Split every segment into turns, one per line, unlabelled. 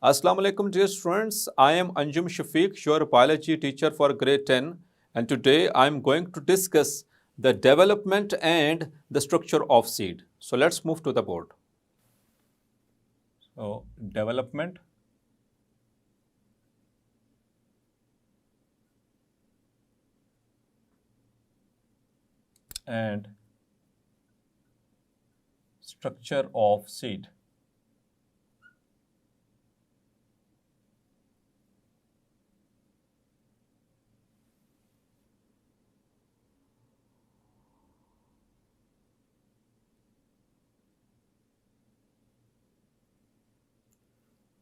Assalamu alaikum, dear students. I am Anjum Shafiq, your biology teacher for grade 10, and today I am going to discuss the development and the structure of seed. So let's move to the board. So, development and structure of seed.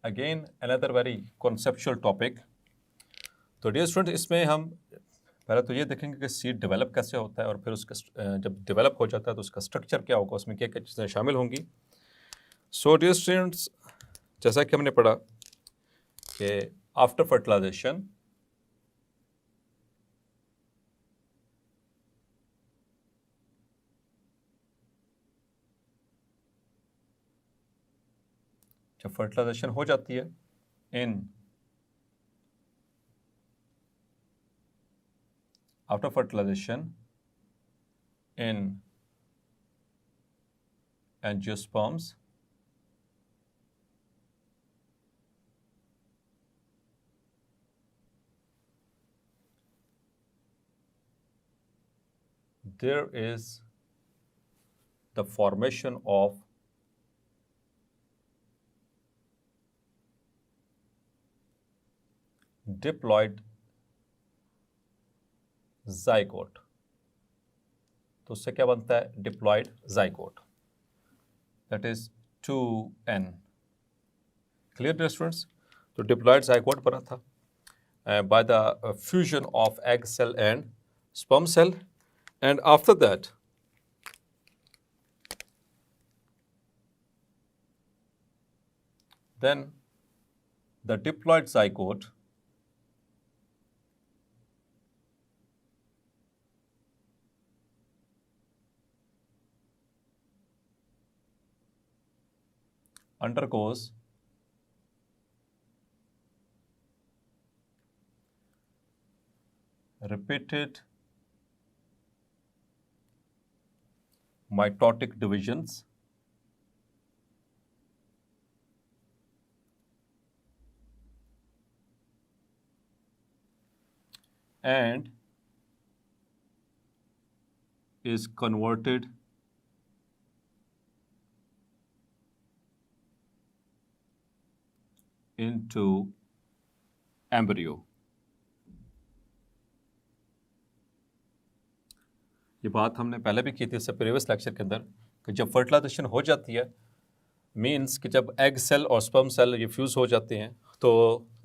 Again, another very conceptual topic. तो dear student, इसमें हम पहले तो ये देखेंगे कि seed develop कैसे होता है और फिर उसका जब डेवलप हो जाता है तो उसका स्ट्रक्चर क्या होगा, उसमें क्या क्या चीज़ें शामिल होंगी. सो डियर स्टूडेंट्स, जैसा कि हमने पढ़ा कि आफ्टर फर्टिलाइजेशन जब फर्टिलाइजेशन हो जाती है इन after fertilization in angiosperms, there is the formation of diploid zygote. तो उससे क्या बनता है? Diploid zygote, that is 2n. Clear dear students? तो डिप्लॉयड जाइगोट बना था by the fusion of egg cell and sperm cell, and after that then the diploid zygote undergoes repeated mitotic divisions and is converted into embryo. ये बात हमने पहले भी की थी इससे प्रीवियस लेक्चर के अंदर कि जब फर्टिलाइजेशन हो जाती है मींस कि जब एग सेल और स्पर्म सेल ये फ्यूज हो जाते हैं तो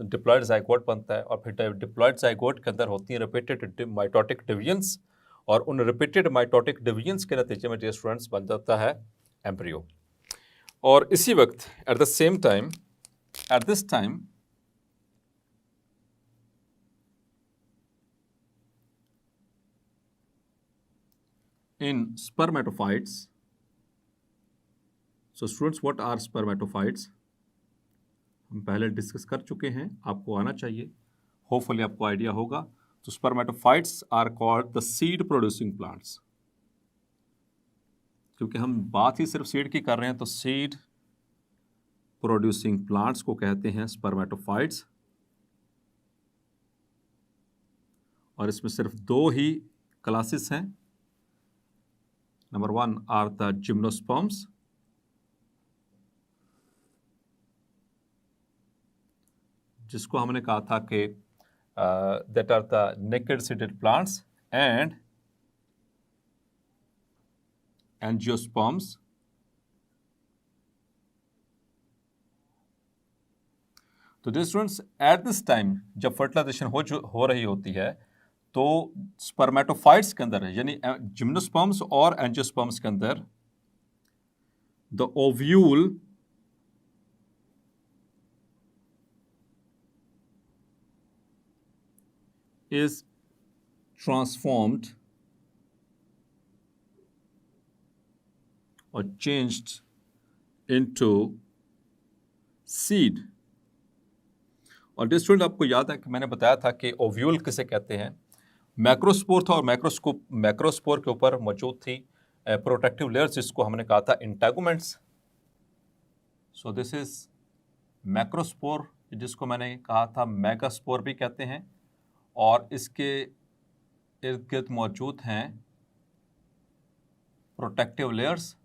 डिप्लॉयड जाइगोट बनता है और फिर डिप्लॉयड जाइगोट के अंदर होती हैं रिपीटेड माइटोटिक डिवीजन्स और उन रिपीटेड माइटोटिक डिवीजन्स के नतीजे में डियर स्टूडेंट्स बन जाता है एम्ब्रियो. और इसी वक्त at the same time at this time in spermatophytes, so students, what are spermatophytes? हम पहले डिस्कस कर चुके हैं, आपको आना चाहिए, होपफुली आपको आइडिया होगा. तो spermatophytes are called the seed producing plants. क्योंकि हम बात ही सिर्फ सीड की कर रहे हैं तो सीड प्रोड्यूसिंग प्लांट्स को कहते हैं स्पर्मेटोफाइट्स. और इसमें सिर्फ दो ही क्लासेस हैं. नंबर 1 आर द जिम्नोस्पर्म्स, जिसको हमने कहा था कि that are the naked seeded plants, and angiosperms. तो dear students, at this time जब फर्टिलाइजेशन हो रही होती है तो स्पर्मेटोफाइट्स के अंदर यानी जिम्नोस्पर्म्स और एंजियोस्पर्म्स के अंदर the ovule is transformed or changed into seed. और डियर स्टूडेंट, आपको याद है कि मैंने बताया था कि ओव्यूल किसे कहते हैं। मैक्रोस्पोर था और मैक्रोस्पोर के ऊपर मौजूद थी प्रोटेक्टिव लेयर्स, जिसको हमने कहा था इंटैगुमेंट्स। सो दिस इज मैक्रोस्पोर, जिसको मैंने कहा था मेगास्पोर भी कहते हैं, और इसके इर्द गिर्द मौजूद हैं प्रोटेक्टिव लेयर्स।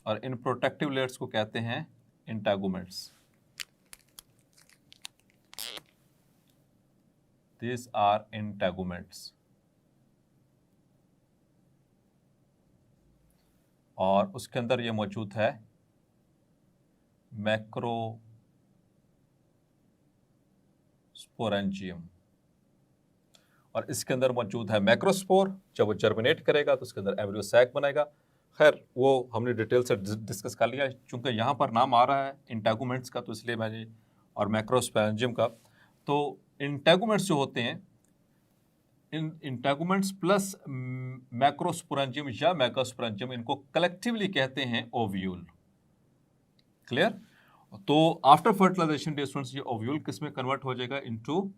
और इन प्रोटेक्टिव लेयर्स को कहते हैं इंटैगुमेंट्स। These are इंटैगुमेंट्स। और उसके अंदर ये मौजूद है मैक्रोस्पोरेंजियम, और इसके अंदर मौजूद है मैक्रोस्पोर। जब वो जर्मिनेट करेगा तो उसके अंदर एम्ब्रियो सैक बनेगा। खैर, वो हमने डिटेल से डिस्कस कर लिया। चूंकि यहाँ पर नाम आ रहा है इंटैगुमेंट्स का, तो इसलिए मैंने, और मैक्रोस्पोरेंजियम का, तो इंटैगुमेंट्स जो होते हैं, इन इंटैगुमेंट्स प्लस मैक्रोस्पोरेंजियम या मेगास्पोरेंजियम, इनको कलेक्टिवली कहते हैं ओव्यूल। क्लियर? तो आफ्टर फर्टिलाइजेशन डियर स्टूडेंट्स, ये ओव्यूल किस में कन्वर्ट हो जाएगा? Into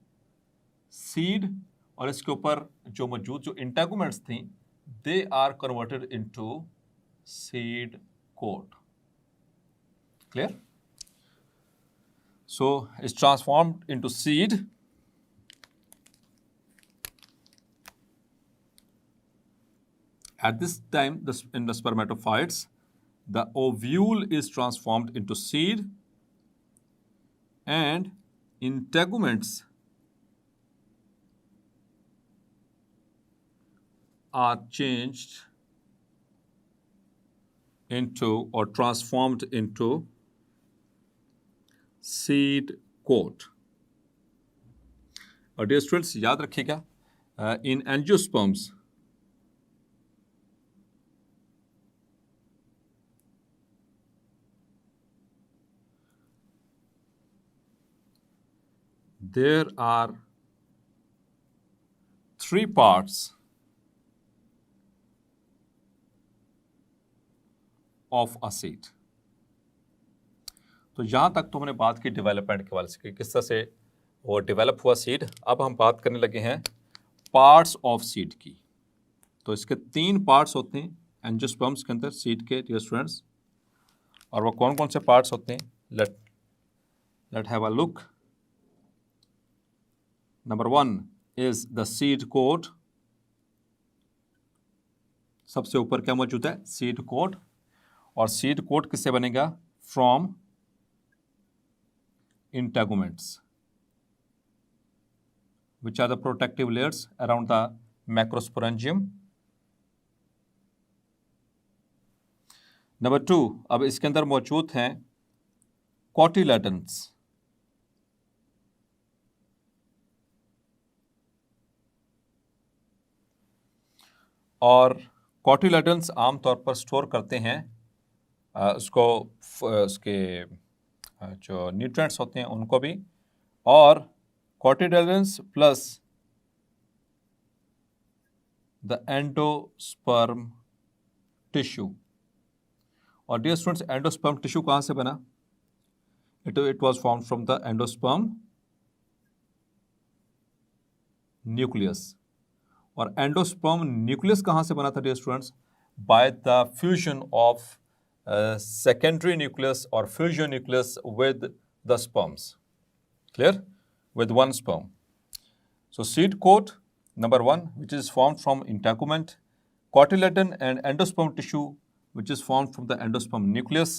seed. और इसके ऊपर जो मौजूद जो इंटैगुमेंट्स थी, they are converted into seed coat. Clear? So it's transformed into seed. At this time, in the spermatophytes, the ovule is transformed into seed, and integuments are changed into or transformed into seed coat. और dear students, याद रखिएगा, in angiosperms, there are 3 parts of a seed. तो यहां तक तो हमने बात की डेवलपमेंट के वाले से, किस तरह से वो डेवलप हुआ सीड। अब हम बात करने लगे हैं पार्ट्स ऑफ सीड की। तो इसके 3 पार्ट्स होते हैं एंजियोस्पर्म्स के अंदर, सीड के, डियर स्टूडेंट्स। और वो कौन कौन से पार्ट्स होते हैं? Let have a look. Number 1 is the seed coat. सबसे ऊपर क्या मौजूद है? Seed coat. और सीड कोट किससे बनेगा? From integuments, which are the protective layers around the macrosporangium. Number 2, अब इसके अंदर मौजूद हैं कोटिलेडन्स। और कोटिलेडन्स आमतौर पर स्टोर करते हैं उसके जो न्यूट्रिएंट्स होते हैं उनको भी। और cotyledons plus the endosperm tissue. और डियर स्टूडेंट्स, एंडोस्पर्म टिश्यू कहाँ से बना? It was formed from the endosperm nucleus. और एंडोस्पर्म न्यूक्लियस कहाँ से बना था dear students? By the fusion of secondary nucleus or fusion nucleus with the sperms. Clear? With one sperm. So seed coat, number 1, which is formed from integument, cotyledon and endosperm tissue, which is formed from the endosperm nucleus.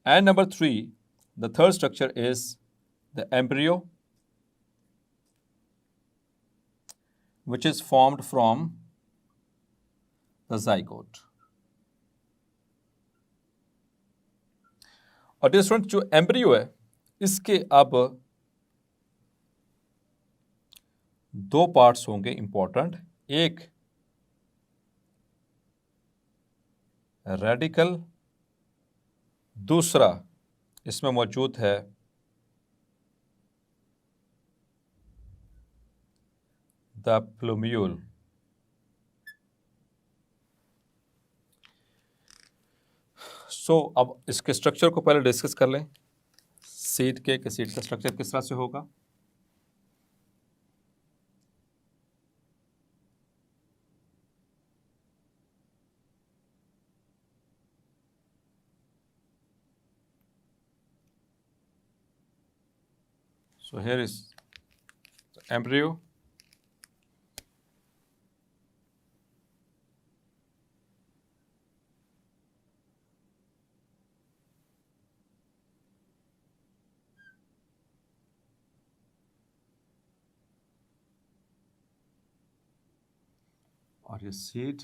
And number 3, the third structure is the embryo, which is formed from the zygote. और dear student, जो embryo है, इसके अब 2 parts होंगे important. एक radical, दूसरा इसमें मौजूद है द प्लूम्यूल। सो अब इसके स्ट्रक्चर को पहले डिस्कस कर लें, सीड के कि सीड का स्ट्रक्चर किस तरह से होगा। So here is the embryo. और ये सीड,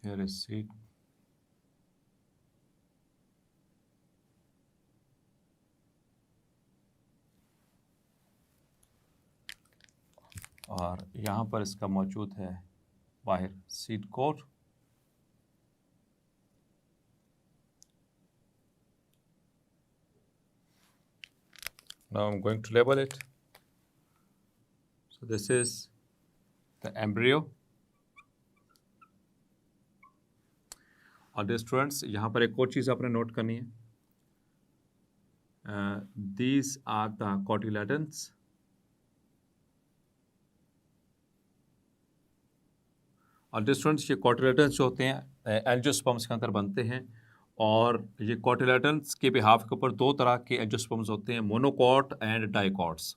here is seed, और यहाँ पर इसका मौजूद है बाहर seed coat. Now I'm going to label it. So this is the embryo. और स्टूडेंट्स यहाँ पर एक और चीज़ आपने नोट करनी है, these are the cotyledons. और स्टूडेंट्स ये cotyledons जो होते हैं एंजियोस्पर्म्स के अंदर बनते हैं, और ये cotyledons के बिहाफ के ऊपर दो तरह के एंजियोस्पर्म्स होते हैं, मोनोकॉट एंड डाइकॉट्स।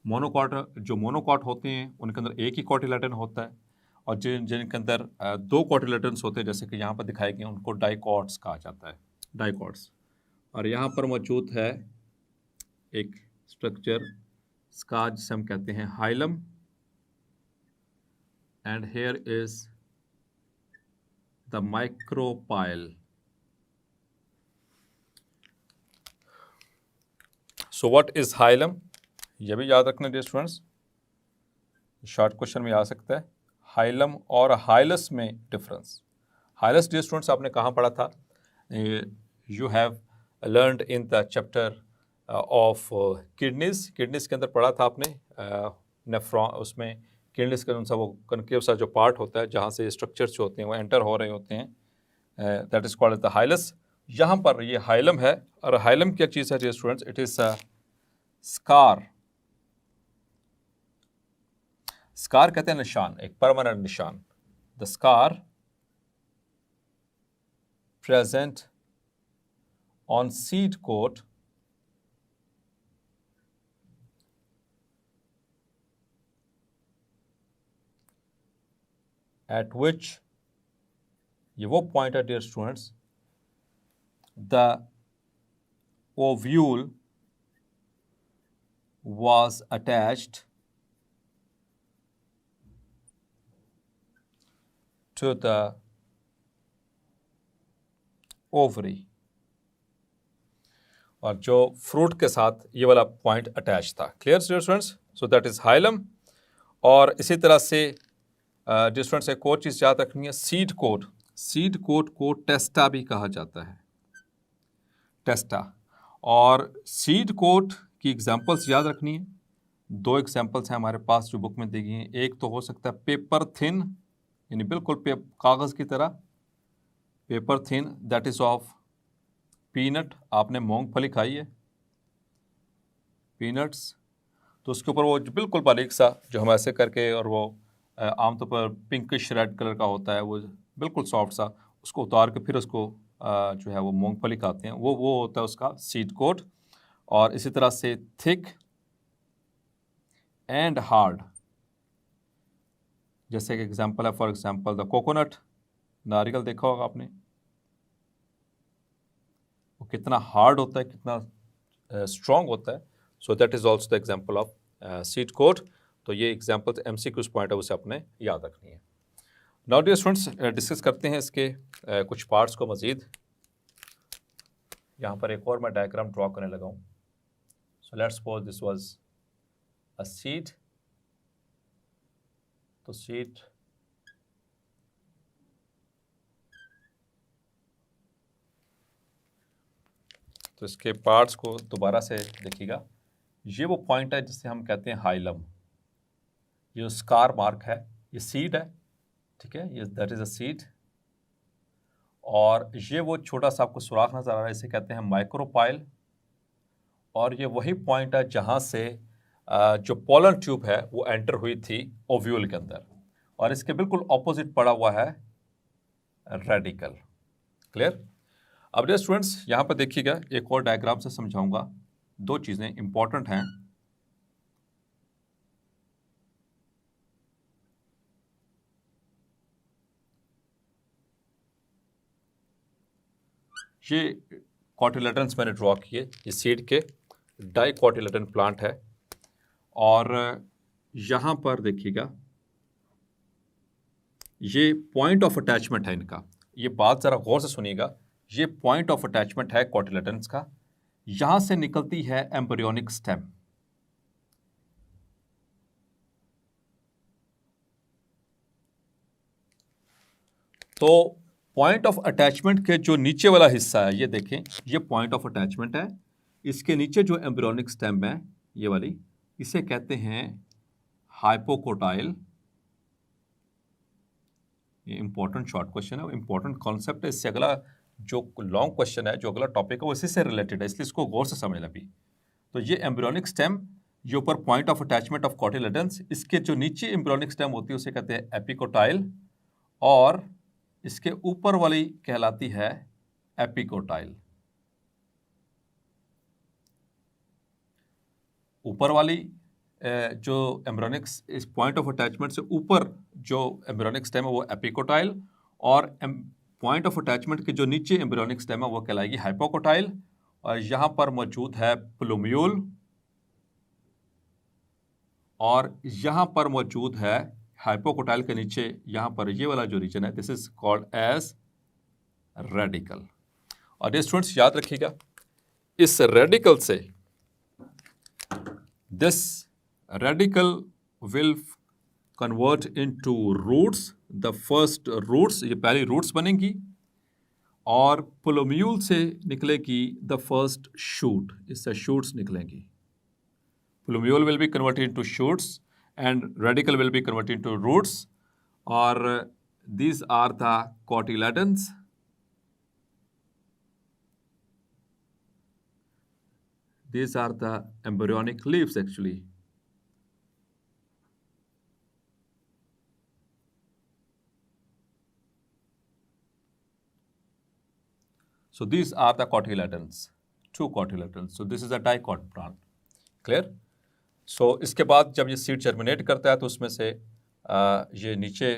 मोनोकॉट, जो मोनोकॉट होते हैं उनके अंदर एक ही cotyledon होता है, और जिनके अंदर दो cotyledons होते हैं जैसे कि यहाँ पर दिखाए गए उनको डाइकॉट्स कहा जाता है, डाइकॉट्स। और यहाँ पर मौजूद है एक स्ट्रक्चर इसका जिसे हम कहते हैं hilum, and here is the micropyle. So what is hilum, यह भी याद रखना डियर स्टूडेंट्स, शॉर्ट क्वेश्चन में आ सकता है। हाइलम और हाइलस में डिफरेंस। हाइलस डियर स्टूडेंट्स आपने कहाँ पढ़ा था, you have learned in the chapter of kidneys. Kidneys के अंदर पढ़ा था आपने, नेफ्रॉन, उसमें किडनीज का उनसा वो कनकेव सा जो पार्ट होता है जहाँ से स्ट्रक्चर्स जो होते हैं वो एंटर हो रहे होते हैं, दैट इज कॉल्ड द हाइलस। यहाँ पर ये हाइलम है, और हाइलम क्या चीज़ है dear students, it is scar. Scar कहते हैं निशान, एक परमानेंट निशान। The scar present on seed coat at which, ये वो पॉइंट है dear students, the ovule was attached to the ovary, और जो फ्रूट के साथ ये वाला पॉइंट अटैच था। Clear dear students, so that is hilum. और इसी तरह से डियर स्टूडेंट्स एक और चीज़ याद रखनी है, सीड कोट। सीड कोट को टेस्टा भी कहा जाता है, टेस्टा। और सीड कोट की एग्जांपल्स याद रखनी है, दो एग्जांपल्स हैं हमारे पास जो बुक में दी गई हैं। एक तो हो सकता है पेपर थिन, यानी बिल्कुल कागज़ की तरह, paper thin, that is of peanut. आपने मूंगफली खाई है, पीनट्स, तो उसके ऊपर वो बिल्कुल बारीक सा जो हम ऐसे करके, और वो आमतौर पर पिंकिश रेड कलर का होता है, वो बिल्कुल सॉफ्ट सा, उसको उतार के फिर उसको जो है वो मूंगफली खाते हैं, वो होता है उसका सीड कोट। और इसी तरह से थिक एंड हार्ड, जैसे कि एग्जांपल है, फॉर एग्जांपल द कोकोनट, नारियल देखा होगा आपने, वो कितना हार्ड होता है, कितना स्ट्रॉन्ग होता है। So that is also the example of seed coat. तो ये एग्जाम्पल MCQ पॉइंट है, उसे आपने याद रखनी है। नाउ डियर स्टूडेंट्स डिस्कस करते हैं इसके कुछ पार्ट्स को मज़ीद। यहाँ पर एक और मैं डायग्राम ड्रॉ करने लगा हूँ। So let's suppose this was a seed, तो सीड तो इसके पार्ट्स को दोबारा से देखिएगा। ये वो पॉइंट है जिसे हम कहते हैं हाइलम। ये स्कार मार्क है, ये सीड है, ठीक है, ये दैट इज अ सीड। और ये वो छोटा सा आपको सुराख नजर आ रहा है, इसे कहते हैं माइक्रोपाइल। और ये वही पॉइंट है जहां से जो पोलन ट्यूब है वो एंटर हुई थी ओव्यूल के अंदर। और इसके बिल्कुल ऑपोजिट पड़ा हुआ है रेडिकल। क्लियर? अब डियर स्टूडेंट्स, यहां पर देखिएगा, एक और डायग्राम से समझाऊंगा। दो चीजें इंपॉर्टेंट हैं। ये कॉटिलेडन्स मैंने ड्रॉ किए, ये सीड के डाइकोटिलेडन प्लांट है। और यहां पर देखिएगा, ये पॉइंट ऑफ अटैचमेंट है इनका। ये बात जरा गौर से सुनिएगा। ये पॉइंट ऑफ अटैचमेंट है कॉटिलेडन्स का। यहां से निकलती है एम्ब्रियोनिक स्टेम। तो पॉइंट ऑफ अटैचमेंट के जो नीचे वाला हिस्सा है, ये देखें, ये पॉइंट ऑफ अटैचमेंट है। इसके नीचे जो एम्ब्रियोनिक स्टेम है, ये वाली, इसे कहते हैं हाइपोकोटाइल। ये इंपॉर्टेंट शॉर्ट क्वेश्चन है, इंपॉर्टेंट कॉन्सेप्ट है। इससे अगला जो लॉन्ग क्वेश्चन है, जो अगला टॉपिक है, वो इसी से रिलेटेड है, इसलिए इसको गौर से समझना भी। तो ये एम्ब्रियोनिक स्टेम, ये ऊपर point of attachment of cotyledons, इसके जो नीचे एम्ब्रियोनिक स्टेम होती है उसे कहते हैं एपिकोटाइल, और इसके ऊपर वाली कहलाती है एपिकोटाइल। ऊपर वाली जो एम्ब्रियोनिक, इस पॉइंट ऑफ अटैचमेंट से ऊपर जो एम्ब्रियोनिक स्टेम है वो एपिकोटाइल, और पॉइंट ऑफ अटैचमेंट के जो नीचे एम्ब्रियोनिक स्टेम है वो कहलाएगी हाइपोकोटाइल। और यहाँ पर मौजूद है प्लूम्यूल, और यहाँ पर मौजूद है हाइपोकोटाइल के नीचे, यहाँ पर ये वाला जो रीजन है, this is called as radical. और ये स्टूडेंट्स याद रखिएगा, इस रेडिकल से this radical will convert into roots, the first roots, ये पहली roots बनेंगी, और प्लूम्यूल से निकलेगी the first shoot, इससे shoots निकलेंगी। Plumule will be converted into shoots and radical will be converted into roots, or these are the cotyledons. These are the embryonic leaves actually. So these are the cotyledons, two cotyledons. So this is a dicot plant. Clear? So इसके बाद जब ये seed germinate करता है तो उसमें से ये नीचे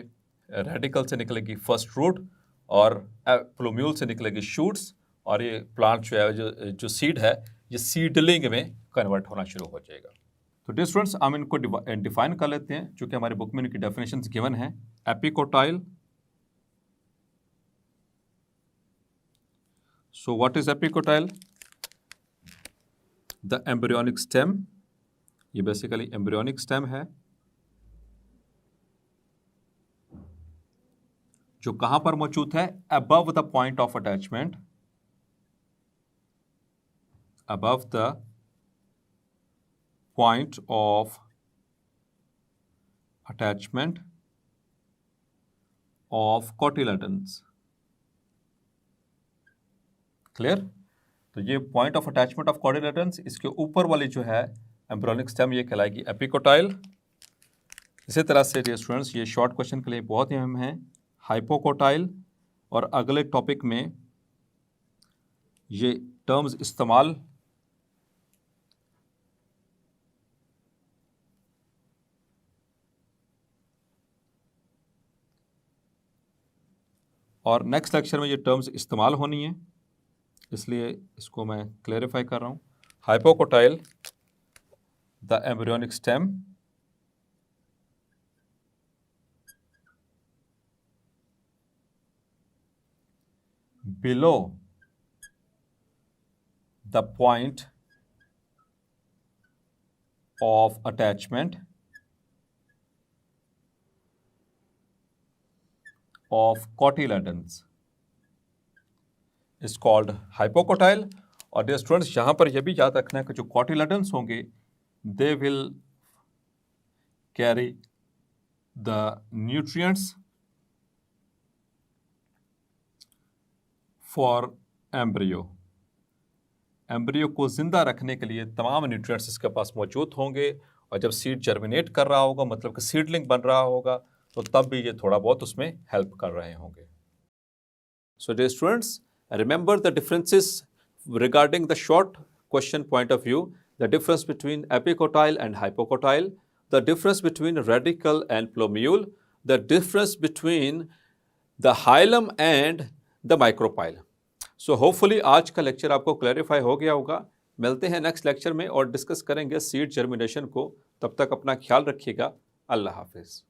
रेडिकल से निकलेगी फर्स्ट रूट, और प्लूम्यूल से निकलेगी शूट्स, और ये प्लांट जो है, जो सीड है, ये सीडलिंग में कन्वर्ट होना शुरू हो जाएगा। तो डियर स्टूडेंट्स, हम इनको डिफाइन कर लेते हैं, चूंकि हमारे बुक में इनकी डेफिनेशंस गिवन है। Epicotyl, so what is epicotyle? The embryonic stem, ये बेसिकली एम्ब्रियोनिक स्टेम है, जो कहां पर मौजूद है? Above the point of attachment, above the point of attachment of cotyledons. Clear? तो ये point of attachment of cotyledons, इसके ऊपर वाली जो है एम्ब्रियोनिक स्टेम, ये कहलाएगी एपिकोटाइल। इसी तरह से डियर स्टूडेंट्स, ये शॉर्ट क्वेश्चन के लिए बहुत ही अहम है, हाइपोकोटाइल। और अगले टॉपिक में ये टर्म्स इस्तेमाल और नेक्स्ट लेक्चर में ये टर्म्स इस्तेमाल होनी है, इसलिए इसको मैं क्लैरिफाई कर रहा हूँ। Hypocotyl, the embryonic stem, below the point of attachment of cotyledons is called hypocotyl, और डियर स्टूडेंट्स यहाँ पर यह भी याद रखना है कि जो कॉटिलेडन्स होंगे they will carry the nutrients for embryo. Embryo को जिंदा रखने के लिए तमाम न्यूट्रिएंट्स इसके पास मौजूद होंगे, और जब सीड जर्मिनेट कर रहा होगा, मतलब कि सीडलिंग बन रहा होगा, तो तब भी ये थोड़ा बहुत उसमें हेल्प कर रहे होंगे। So dear students, remember the differences regarding the short question point of view, the difference between epicotyle and hypocotyle, the difference between radicle and plumule, the difference between the hilum and the micropyle. So hopefully आज का lecture आपको clarify हो गया होगा। मिलते हैं next lecture में और डिस्कस करेंगे सीड जर्मिनेशन को। तब तक अपना ख्याल रखिएगा। अल्लाह हाफिज़।